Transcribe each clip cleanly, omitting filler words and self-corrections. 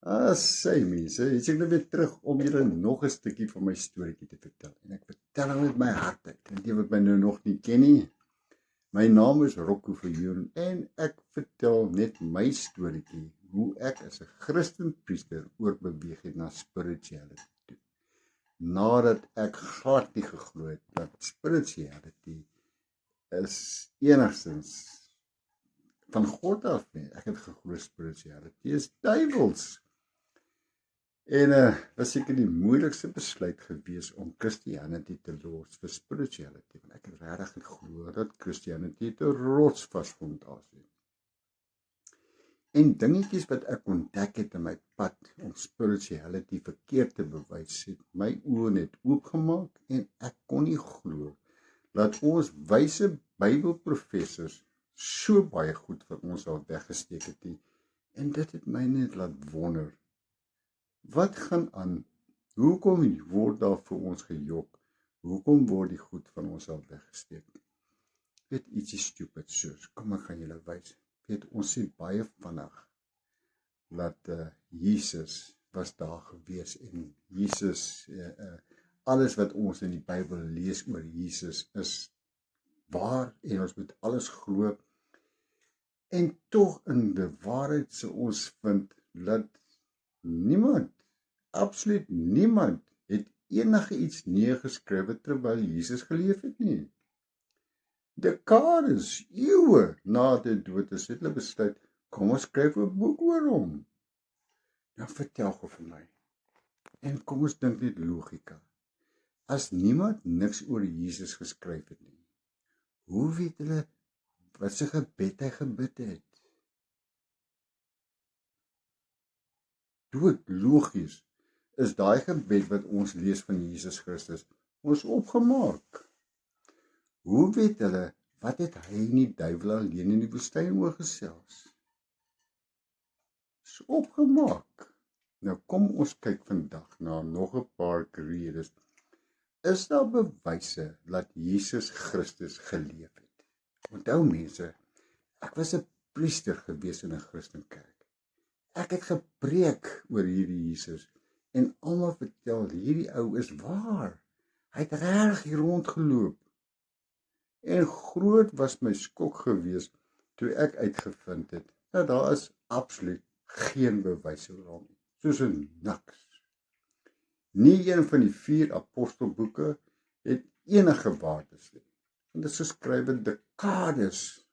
Sê mense, is ek nou weer terug om julle nog 'n stukkie van my storieetjie te vertel. En ek vertel hom met my hart uit. En die wat my nou nog nie ken nie. My naam is Rocco Verjoen en ek vertel net my storieetjie hoe ek as 'n Christen priester oorbeweeg het na spirituality toe. Nadat ek glad nie geglo het dat spirituality is enigstens van God af nie. Ek het geglo spirituality is duiwels. En was seker die moeilikste besluit gewees om Christianity te los vir spirituality, want ek het regtig geglo dat Christianity 'n rotsvas fondasie het. En dingetjies wat ek ontdek het in my pad om spirituality verkeerd te bewys, het my oë net oopgemaak en ek kon nie glo dat ons wyse Bybelprofessors so baie goed vir ons al weggesteek het nie. En dit het my net laat wonder. Wat gaan aan? Hoekom word daar vir ons gejok? Hoekom word die goed van ons al weggesteek? Weet ietsie stupid soos, kom ek gaan julle wys. Weet, ons sien baie vinnig dat Jesus was daar gewees en Jesus, alles wat ons in die Bybel lees oor Jesus is waar en ons moet alles glo. En tog in die waarheid sou ons vind dat niemand, absoluut niemand, het enige iets neergeskryf terwyl Jesus geleef het nie. Dekades, eeue na die dood is, het hulle besluit, kom ons skryf 'n boek oor hom. Nou vertel gou vir my. En kom ons dink net logika. As niemand niks oor Jesus geskryf het nie, hoe weet hulle wat sy gebed hy gebid het? Dood logies is daai gebed wat ons lees van Jesus Christus ons opgemaak. Hoe weet hulle wat het hy en die duiwel alleen in die woestyn oor gesels? Is opgemaak. Nou kom ons kyk vandag na nog 'n paar redes. Is daar bewyse dat Jesus Christus geleef het? Onthou mense, ek was 'n priester gewees in 'n Christenkerk. Ek het gepreek oor hierdie Jesus en almal vertel hierdie ou is waar. Hy het reg hier rondgeloop. En groot was my skok gewees toe ek uitgevind het dat daar is absoluut geen bewyse oor hom nie. Soos in niks. Nie een van die 4 apostelboeke het enige waardes nie. En dit is geskrywe dekades,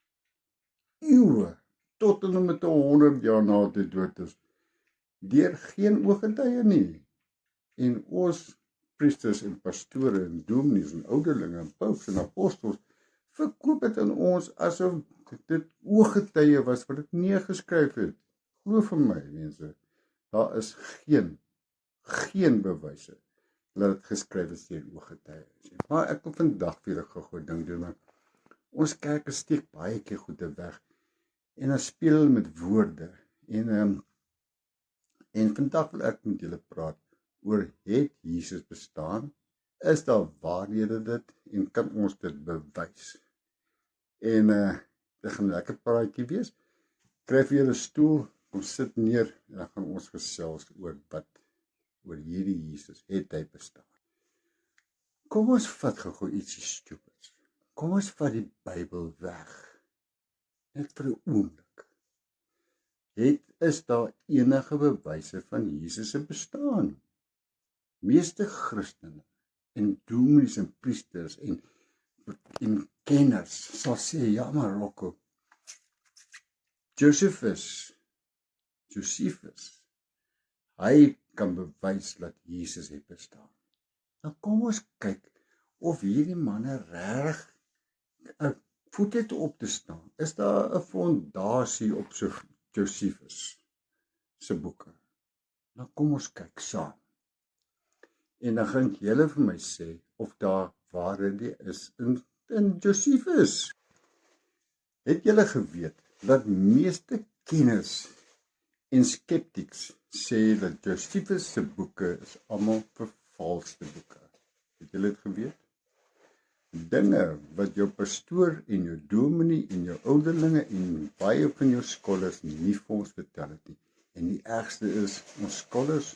eeue, tot en met 100 jaar na die dood is, deur geen ooggetuie nie. En ons priesters en pastore en dominees en ouderlinge en paus en apostels verkoop dit aan ons asof dit ooggetuie was wat dit neergeskryf het. Glo vir my, mense, daar is geen bewyse dat dit geskryf is deur ooggetuie. Maar ek wil vandag vir julle gou ding doen, maar ons kerke steek baie keer goede weg en dan speel hulle met woorde. En vandag wil ek met julle praat oor het Jesus bestaan? Is daar waarhede dit en kan ons dit bewys? En dit gaan 'n lekker praatjie wees. Kry vir julle 'n stoel, kom sit neer en dan gaan ons gesels oor hierdie Jesus, het hy bestaan? Kom ons vat gou ietsie stupids. Kom ons vat die Bybel weg. Net vir 'n oomblik. Is daar enige bewyse van Jesus se bestaan? Meeste Christene en dominees en priesters en kenners sal sê, ja maar Rocco, Josephus, hy kan bewys dat Jesus het bestaan. Nou kom ons kyk of hierdie manne reg 'n voet het op te staan. Is daar 'n fondasie op so Josephus se boeke? Nou kom ons kyk saam. En dan gaan julle vir my sê of daar waarhede is in Josephus. Het julle geweet dat meeste kenners en skeptics sê dat Josephus se boeke is almal vervalste boeke? Het julle dit geweet? Dinge wat jou pastoor en jou dominee en jou ouderlinge en baie van jou scholars nie vir ons vertel het nie. En die ergste is, ons skolaars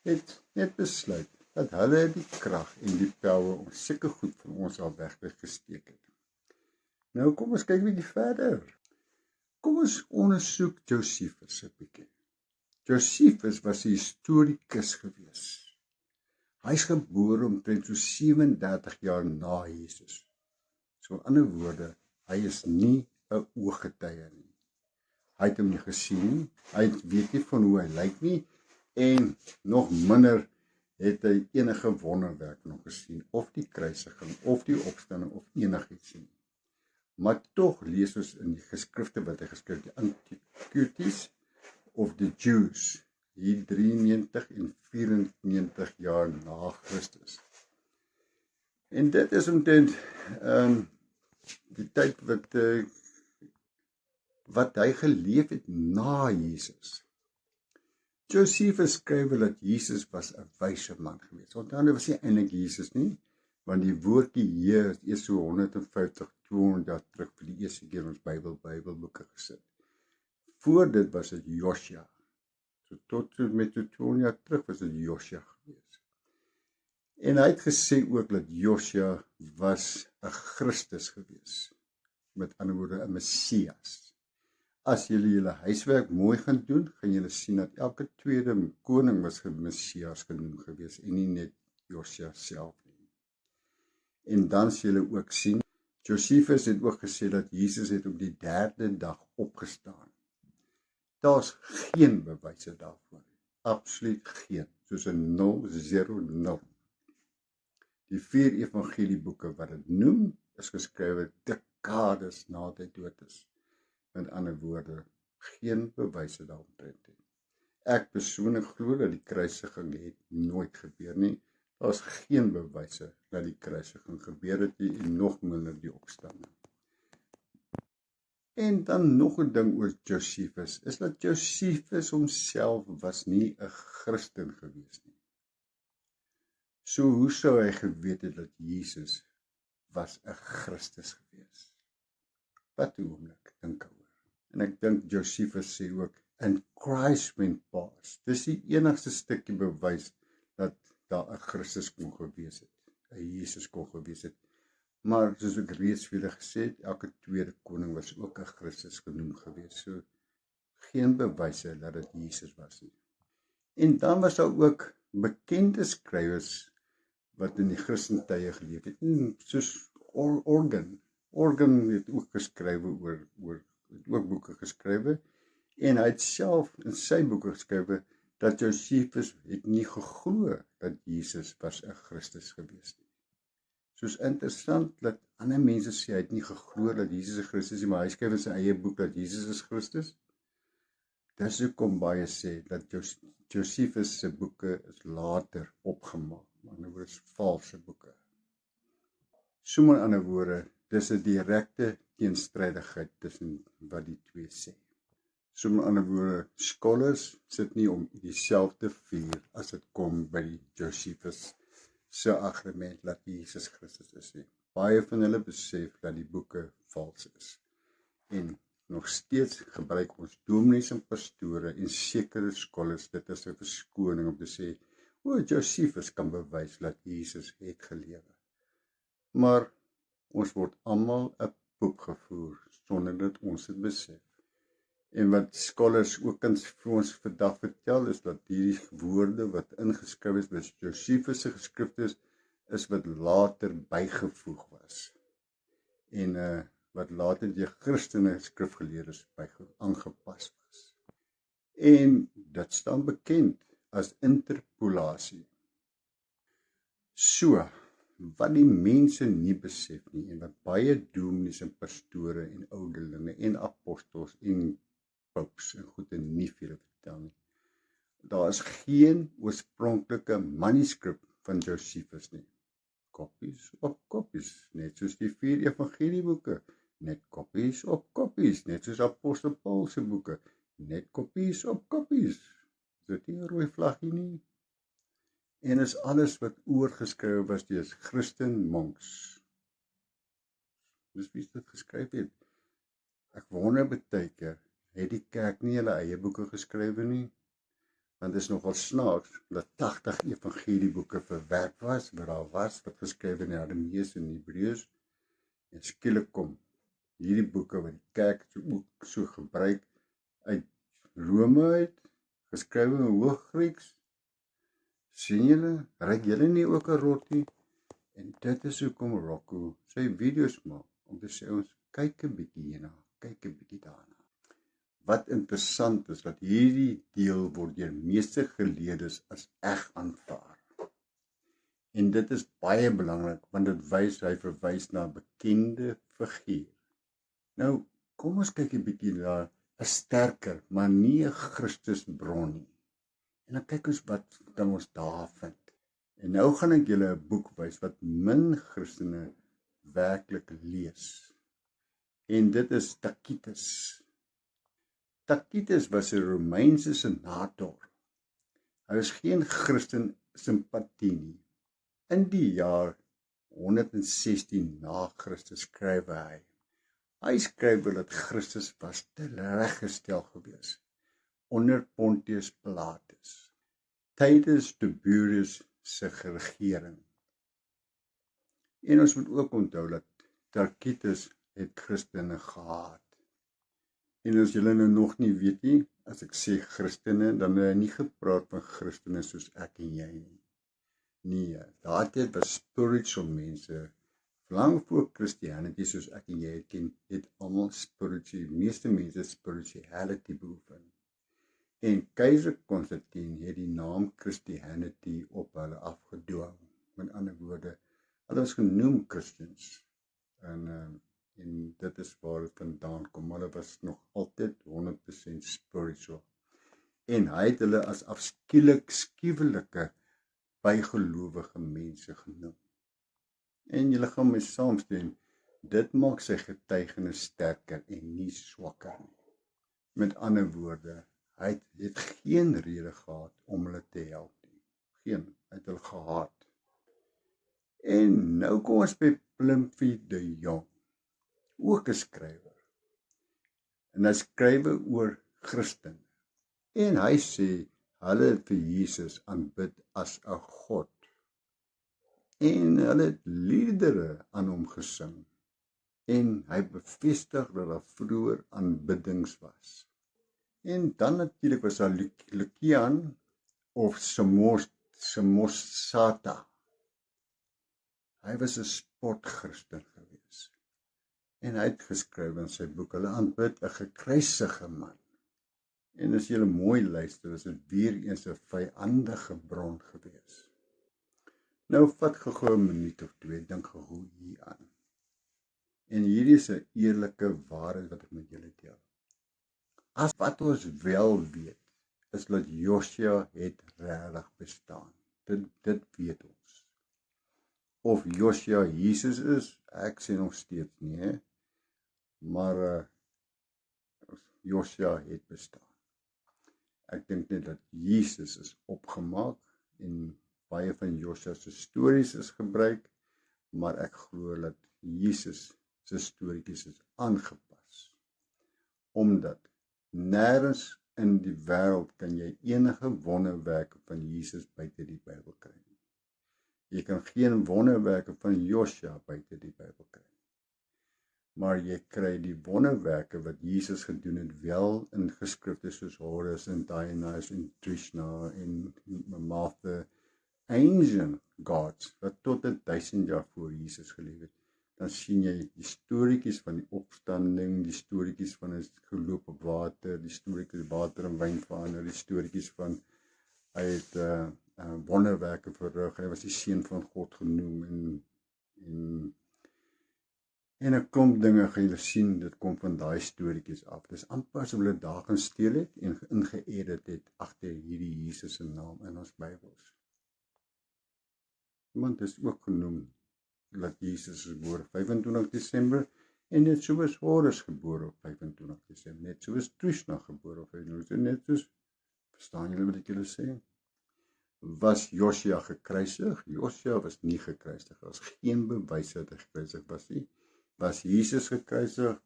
het net besluit dat hulle die krag en die power om sulke goed van ons al weggesteek het. Nou kom ons kyk 'n bietjie verder. Kom ons ondersoek Josephus 'n bietjie. Josephus was 'n historikus gewees. Hy is gebore omtrent so 37 jaar na Jesus. So in ander woorde, hy is nie 'n ooggetuie nie. Hy het hom nie gesien nie, hy weet nie van hoe hy lyk nie, en nog minder het hy enige wonderwerk van hom gesien, of die kruisiging, of die opstanding, of enigiets nie. Maar tog lees ons in die geskrifte wat hy geskryf het, die Antiquities of the Jews, hier 93 en 94 jaar na Christus. En dit is omtrent die tyd wat hy geleef het na Jesus. Josephus skryf dat Jesus was 'n wyse man geweest. Onthou, hy was nie eintlik Jesus nie, want die woordjie Heer is eers so 150, 200 jaar terug vir die eerste keer in ons Bybelboeke gesit. Voor dit was dit Josja. So tot met 200 jaar terug was dit Josja geweest. En hy het gesê ook dat Josja was 'n Christus geweest. Met ander woorde 'n Messias. As julle huiswerk mooi gaan doen, gaan julle sien dat elke tweede koning was Messias genoem geweest en nie net Josja self nie. En dan sal julle ook sien, Josephus het ook gesê dat Jesus het op die 3de dag opgestaan. Daar's geen bewyse daarvoor. Absoluut geen. Soos 'n 0, Die 4 evangelieboeke wat dit noem, is geskrywe dekades nadat hy dood is. Met ander woorde, geen bewyse daaromtrent nie. Ek persoonlik glo dat die kruisiging het nooit gebeur nie. Daar's geen bewyse dat die kruisiging gebeur het nie, en nog minder die opstanding. En dan nog 'n ding oor Josephus, is dat Josephus homself was nie 'n Christen gewees nie. So hoe sou hy geweet het dat Jesus was 'n Christus gewees? Wat 'n oomblik dink oor. En ek dink Josephus sê ook, and Christ went past. Dis die enigste stukkie bewys dat daar 'n Christus kon gewees het, 'n Jesus kon gewees het. Maar soos ek reeds vir julle gesê het, elke tweede koning was ook 'n Christus genoem gewees. So geen bewyse dat dit Jesus was nie. En dan was daar ook bekende skrywers wat in die Christentye geleef het, soos Organ het ook geskrywe het ook boeke geskrywe, en hy het self in sy boeke geskrywe dat Josephus het nie geglo dat Jesus was 'n Christus gewees nie. Soos interessant dat ander mense sê hy het nie geglo dat Jesus 'n Christus is, maar hy skryf in sy eie boek dat Jesus is Christus. Dis hoekom baie sê dat Josephus se boeke is later opgemaak, maar nou is valse boeke. So met ander woorde, dis 'n direkte teenstrydigheid tussen wat die twee sê. So met ander woorde, scholars sit nie om dieselfde vuur as dit kom by die Josephus se argument dat Jesus Christus is nie. Baie van hulle besef dat die boeke vals is. En nog steeds gebruik ons dominees en pastore en sekere scholars dit as 'n verskoning om te sê, Josephus kan bewys dat Jesus het gelewe. Maar ons word almal 'n poep gevoer sonder dat ons dit besef. En wat scholars ook vir ons vandag vertel is dat hierdie woorde wat ingeskryf is by Josephus se geskrifte is wat later bygevoeg was. En wat later deur Christene skrifgeleerdes aangepas was. En dit staan bekend as interpolasie. So, wat die mense nie besef nie, en wat baie dominees en pastore en ouderlinge en apostels en popes en goede nie vir hulle vertel nie. Daar is geen oorspronklike manuskrip van Josephus nie. Kopies op kopies, net soos die 4 evangelieboeke, net kopies op kopies, net soos apostel Paul se boeke, net kopies op kopies. Is dit nie 'n rooi vlaggie nie? En is alles wat oorgeskrywe was deur Christen monks. Dis wie dit geskryf het. Ek wonder baie keer, het die kerk nie hulle eie boeke geskrywe nie, want dit is nogal snaaks, dat 80 evangelieboeke verwerk was, wat geskrywe in die Aramees en Hebreëus, en skielik kom hierdie boeke wat die kerk so gebruik, uit Rome uit, geskrywe in Hooggrieks. Sien julle, ryk julle nie ook 'n rottie? En dit is hoekom Rocco sy video's maak, om te sê ons, kyk 'n bietjie hierna, kyk 'n bietjie daarna. Wat interessant is, dat hierdie deel word deur meeste geleerdes as eg aanvaar. En dit is baie belangrik, want dit hy verwys na 'n bekende figuur. Nou, kom ons kyk 'n bietjie na 'n sterker, maar nie 'n Christusbron nie. En dan kyk ons wat kan ons daar vind. En nou gaan ek julle 'n boek wys wat min Christene werklik lees. En dit is Tacitus. Tacitus was 'n Romeinse senator. Hy was geen Christen simpatie nie. In die jaar 116 na Christus skryf hy. Hy skryf dat Christus was tereggestel gewees onder Pontius Pilatus tydens Tiberius se regering. En ons moet ook onthou dat Tacitus het Christene gehaat. En as julle nou nog nie weet nie, as ek sê Christene, dan het hy nie gepraat van Christene soos ek en jy nie. Nee, daardie was spiritual mense. Lang voor Christianity soos ek en jy ken, het almal meeste mense spirituality beoefen. En keiser Konstantin het die naam Christianity op hulle afgedwing. Met ander woorde, hulle was genoem Christians. En dit is waar dit vandaan kom. Hulle was nog altyd 100% spiritual. En hy het hulle as skuwelike, bygelowige mense genoem. En julle gaan my saamstem, dit maak sy getuigenis sterker en nie swakker nie. Met ander woorde, hy het geen rede gehad om hulle te help nie. Geen, hy het hulle gehaat. En nou kom ons by Plimfie de Jong, ook 'n skrywer. En hy skryf oor Christene. En hy sê, hulle het vir Jesus aanbid as 'n God. En hulle het liedere aan hom gesing. En hy bevestig dat daar vroeër aanbiddings was. En dan natuurlik was daar Lucian of Samosata. Hy was 'n sportchristen gewees. En hy het geskryf in sy boek, hulle aanbid 'n gekruisige man. En as jy mooi luister, is dit weer eens 'n vyandige bron gewees. Nou vat gou 'n minuut of twee, dink gou hier aan. En hierdie is 'n eerlike waarheid wat ek met julle deel. As wat ons wel weet, is dat Josia het regtig bestaan. Dit weet ons. Of Josia Jesus is, ek sê nog steeds nie, maar Josia het bestaan. Ek dink net dat Jesus is opgemaak en baie van Josia se stories is gebruik, maar ek glo dat Jesus se storieetjies is aangepas. Omdat nêrens in die wêreld kan jy enige wonderwerke van Jesus buite die Bybel kry. Jy kan geen wonderwerke van Josia buite die Bybel kry. Maar jy kry die wonderwerke wat Jesus gedoen het wel in geskrifte soos Horus en Dionysus en Trishna en Martha, ancient gods wat tot 1000 jaar voor Jesus geleef het. Dan sien jy die storieetjies van die opstanding, die storieetjies van 'n geloop op water, die storieetjies water en wyn verander, die storieetjies van hy het wonderwerke verrig, hy was die seun van God genoem en 'n klomp dinge gaan julle sien, dit kom van daai storieetjies af. Dis amper asof hulle daar gaan steel het en ingeëdit het agter hierdie Jesus se naam in ons Bybels. Want dit is ook genoem dat Jesus is gebore 25 Desember en net soos Horus gebore op 25 Desember, net soos Trishna gebore op 25 net soos, verstaan julle wat ek julle sê? Was Josia gekruisig? Josia was nie gekruisig, daar is geen bewys dat hy gekruisig was nie. Was Jesus gekruisig?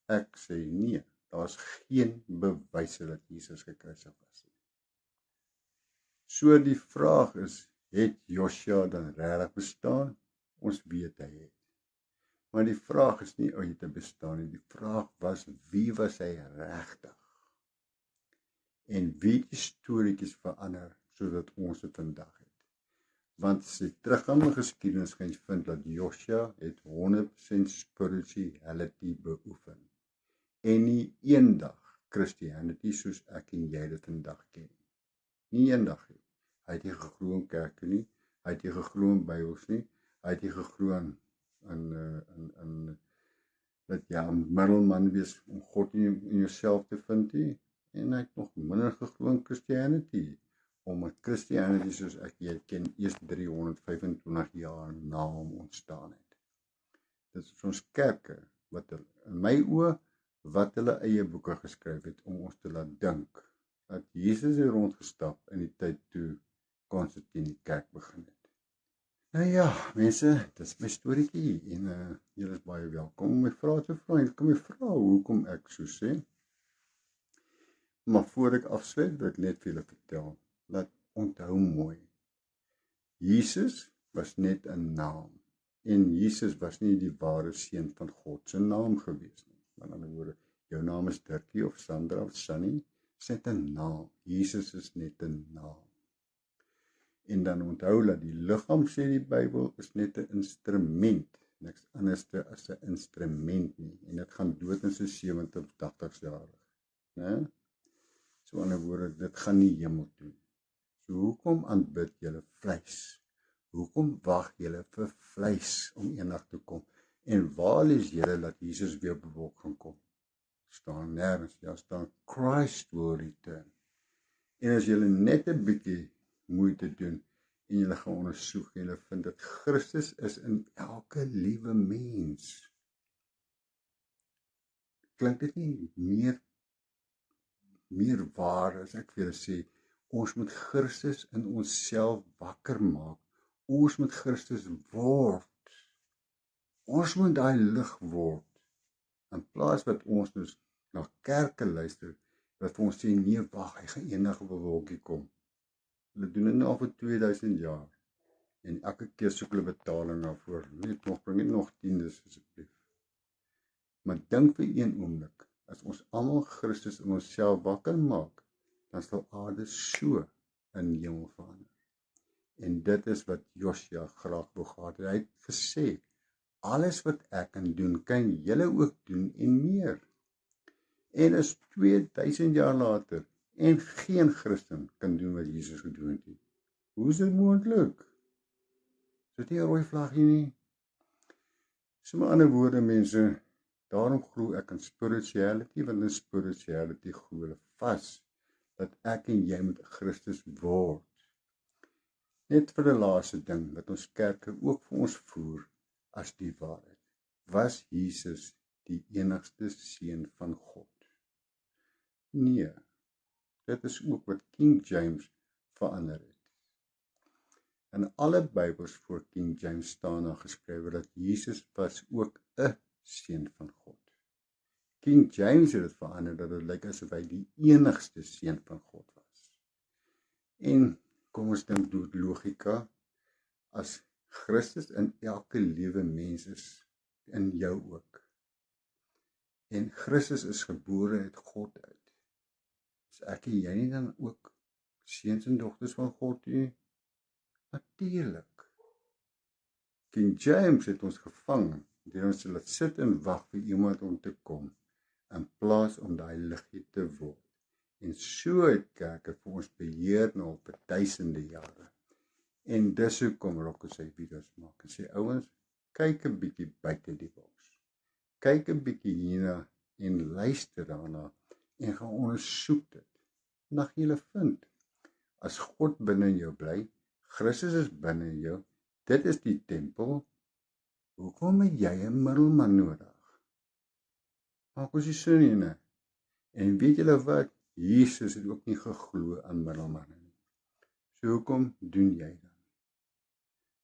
Ek sê nee, Daar's geen bewyse dat Jesus gekruisig was nie. So die vraag is, het Joshua dan regtig bestaan? Ons weet hy het. Maar die vraag is nie uit te bestaan nie. Die vraag was, wie was hy regtig? En wie die storieetjies verander, sodat ons dit vandag het. Want as jy teruggaan in geskiedenis, gaan jy vind dat Joshua het 100% spirituality beoefen. En nie eendag Christianity soos ek en jy dit vandag ken. Nie eendag nie. Hy het nie geglo in kerke nie, hy het nie geglo in Bybels nie, hy het nie geglo in dat jy 'n middelman wees om God in jouself te vind nie, en hy het nog minder geglo in Christianity, omdat Christianity soos ek jy ken eers 325 jaar na hom ontstaan het. Dit is ons kerke, wat in my oë, wat hulle eie boeke geskryf het, om ons te laat dink, dat Jesus het rondgestap in die tyd toe Konstantin die kerk begin het. Nou ja, mense, dit is my storieetjie, en julle is baie welkom om my vrae te vra, en kan my vra hoekom ek so sê. Maar voor ek afsluit, wil ek net vir julle vertel, laat onthou mooi, Jesus was net 'n naam, en Jesus was nie die ware seun van God se naam gewees nie. Met ander woorde, jou naam is Dirkie of Sandra of Sunny, is net 'n naam. Jesus is net 'n naam. En dan onthou dat die liggaam, sê die Bybel, is net 'n instrument, niks anders as 'n instrument nie, en dit gaan dood in sy 70 of 80 jaar. Né? So in 'n ander woorde, dit gaan nie hemel toe. So hoekom aanbid julle vleis? Hoekom wag julle vir vleis om eendag te kom? En waar lees julle dat Jesus weer op die wolk gaan kom? Staan nergens, ja, staan Christ will return. En as julle net 'n bietjie moeite doen en julle gaan ondersoek en julle vind dat Christus is in elke liewe mens. Klink dit nie meer waar as ek vir julle sê, ons moet Christus in onsself wakker maak. Ons moet Christus word. Ons moet daai lig word. In plaas wat ons dus na kerke luister, wat vir ons sê, nee, wag, hy gaan eendag op 'n wolkie kom. Hulle doen dit nou al vir 2000 jaar. En elke keer soek hulle betaling daarvoor. Bring net nog tiendes asseblief. Maar dink vir een oomblik, as ons almal Christus in onsself wakker maak, dan sal aarde so in hemel verander. En dit is wat Joshua graag wou gehad het. Hy het gesê, alles wat ek kan doen, kan julle ook doen en meer. En is 2000 jaar later, en geen Christen kan doen wat Jesus gedoen het. Hoe is dit moontlik? Is dit nie 'n rooi vlaggie nie? So met ander woorde, mense, daarom glo ek in spirituality, want in spirituality glo hulle vas, dat ek en jy met Christus word. Net vir die laaste ding, wat ons kerke ook vir ons voer, as die waarheid. Was Jesus die enigste seun van God? Nee, dit is ook wat King James verander het. In alle Bybels voor King James staan daar geskrywe dat Jesus was ook 'n seun van God. King James het dit verander dat dit lyk asof hy die enigste seun van God was. En kom ons dink deur logika, as Christus in elke liewe mens is, in jou ook. En Christus is gebore uit God uit. Is ek en jy nie dan ook seuns en dogters van God nie? Natuurlik. King James het ons gevang, deur ons te laat sit en wag vir iemand om te kom, in plaas om daai liggie te word. En so het kerke vir ons beheer nou vir duisende jare. En dis hoekom Rocco sy video's maak en sê, ouens, kyk 'n bietjie buite die boks. Kyk 'n bietjie hierna en luister daarna en gaan ondersoek dit. Dan gaan julle vind, as God binne in jou bly, Christus is binne in jou, dit is die tempel, hoekom het jy 'n middelman nodig? Maak ons die sin nie, ne? En weet julle wat? Jesus het ook nie geglo aan middelmanne nie. So hoekom doen jy dan?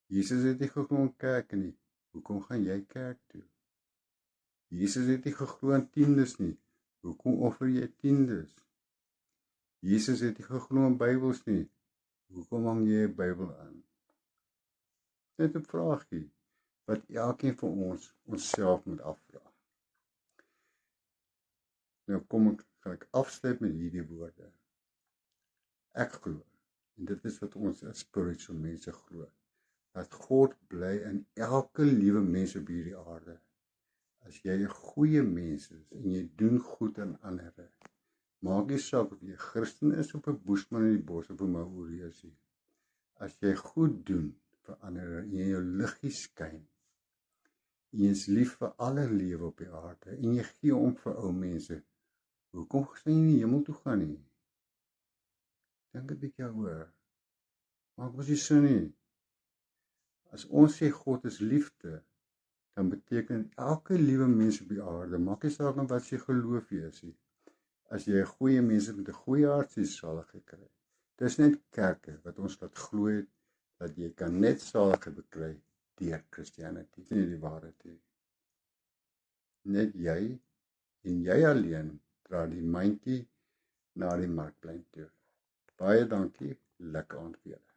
Jesus het nie geglo aan kerk nie. Hoekom gaan jy kerk toe? Jesus het nie geglo aan tiendes nie. Hoekom offer jy tiendes? Jesus het nie geglo in Bybels nie. Hoekom hang jy 'n Bybel aan? Net 'n vraagie wat elkeen van ons onsself moet afvra. Nou gaan ek afsluit met hierdie woorde. Ek glo, en dit is wat ons as spiritual mense glo, dat God bly in elke liewe mens op hierdie aarde. As jy 'n goeie mens is en jy doen goed aan ander, maak nie saak of jy Christen is of 'n boesman in die bos of 'n Maori is nie. As jy goed doen vir ander en jy jou liggie skyn, en jy is lief vir alle lewe op die aarde en jy gee om vir ou mense, hoekom gaan jy nie hemel toe gaan nie? Dink 'n bietjie daaroor. Maak mos nie sin nie. As ons sê God is liefde, dan beteken elke liewe mens op die aarde, maak nie saak in wat jy geloof jy is nie. As jy 'n goeie mens is met 'n goeie hart, jy saligheid kry. Dis net kerke wat ons laat glo het dat jy kan net saligheid bekry deur Christianity. Dis nie die waarheid nie. Net jy en jy alleen dra die mandjie na die markplein toe. Baie dankie, lekker aand vir julle.